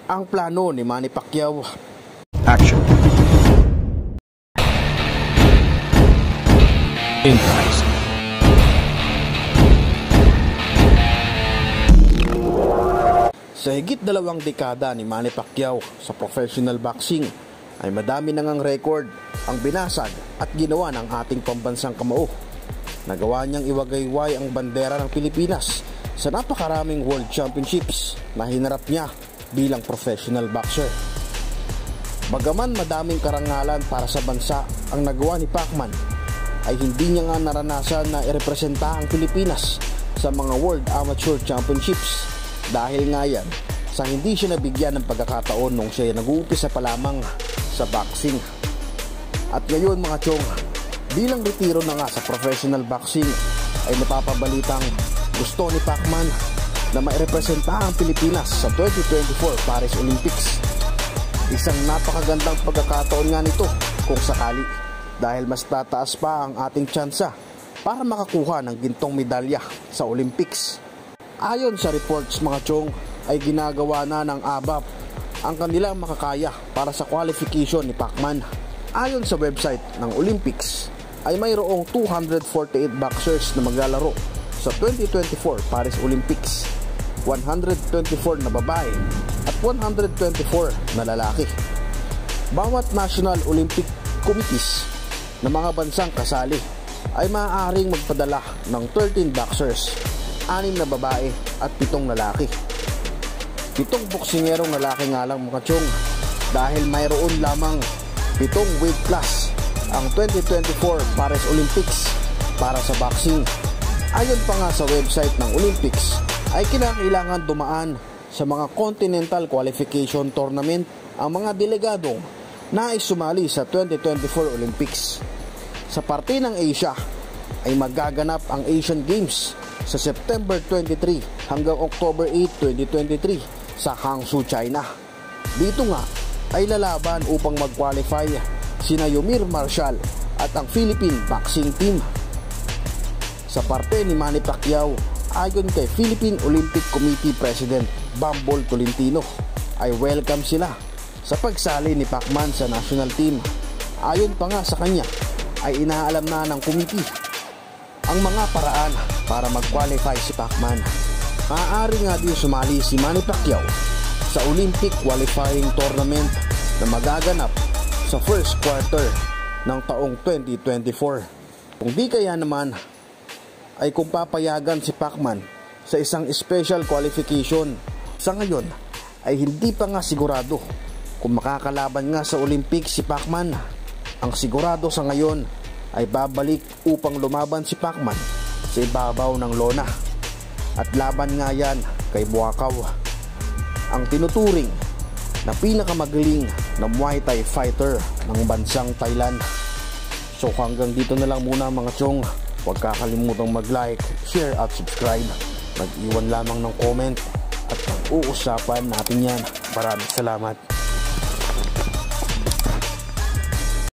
ang plano ni Manny Pacquiao. Action. Impact. Sa higit 2 dekada ni Manny Pacquiao sa professional boxing ay madami nang ang record ang binasag at ginawa ng ating pambansang kamao. Nagawa niyang iwagayway ang bandera ng Pilipinas sa napakaraming World Championships na hinarap niya bilang professional boxer. Bagaman madaming karangalan para sa bansa ang nagawa ni Pacman, ay hindi niya nga naranasan na irepresenta ang Pilipinas sa mga World Amateur Championships dahil nga yan sa hindi siya nabigyan ng pagkakataon nung siya nag-uumpisa pa lamang sa boxing. At ngayon mga chong, bilang retiro na nga sa professional boxing ay napapabalitang gusto ni Pacman na mairepresenta ang Pilipinas sa 2024 Paris Olympics. Isang napakagandang pagkakataon nga nito kung sakali dahil mas tataas pa ang ating tsansa para makakuha ng gintong medalya sa Olympics. Ayon sa reports mga chong ay ginagawa na ng ABAP ang kanilang makakaya para sa qualification ni Pacman. Ayon sa website ng Olympics ay mayroong 248 boxers na maglalaro sa 2024 Paris Olympics, 124 na babae at 124 na lalaki. Bawat National Olympic Committees na mga bansang kasali ay maaaring magpadala ng 13 boxers, 6 na babae at 7 lalaki. 7 boksingerong lalaki nga lang mga chong dahil mayroon lamang 7 weight class ang 2024 Paris Olympics para sa boxing. Ayon pa nga sa website ng Olympics ay kinakailangan dumaan sa mga Continental Qualification Tournament ang mga delegadong nais sumali sa 2024 Olympics. Sa parte ng Asia ay magaganap ang Asian Games sa September 23 hanggang October 8, 2023 sa Hangzhou, China. Dito nga ay lalaban upang mag-qualify sina Yomir Marshall at ang Philippine Boxing Team. Sa parte ni Manny Pacquiao, ayon kay Philippine Olympic Committee President Bambol Tolentino, ay welcome sila sa pagsali ni Pacman sa national team. Ayon pa nga sa kanya, ay inaalam na ng committee ang mga paraan para mag-qualify si Pacman. Maaari nga din sumali si Manny Pacquiao sa Olympic Qualifying Tournament na magaganap sa first quarter ng taong 2024. Kung di kaya naman ay kung papayagan si Pacman sa isang special qualification. Sa ngayon ay hindi pa nga sigurado kung makakalaban nga sa Olympics si Pacman. Ang sigurado sa ngayon ay babalik upang lumaban si Pacman sa ibabaw ng lona. At laban nga yan kay Buakaw, ang tinuturing na pinakamagaling na Muay Thai fighter ng bansang Thailand. So hanggang dito na lang muna mga chong. Huwag kakalimutang mag-like, share at subscribe. Mag-iwan lamang ng comment at pag-uusapan natin yan. Maraming salamat.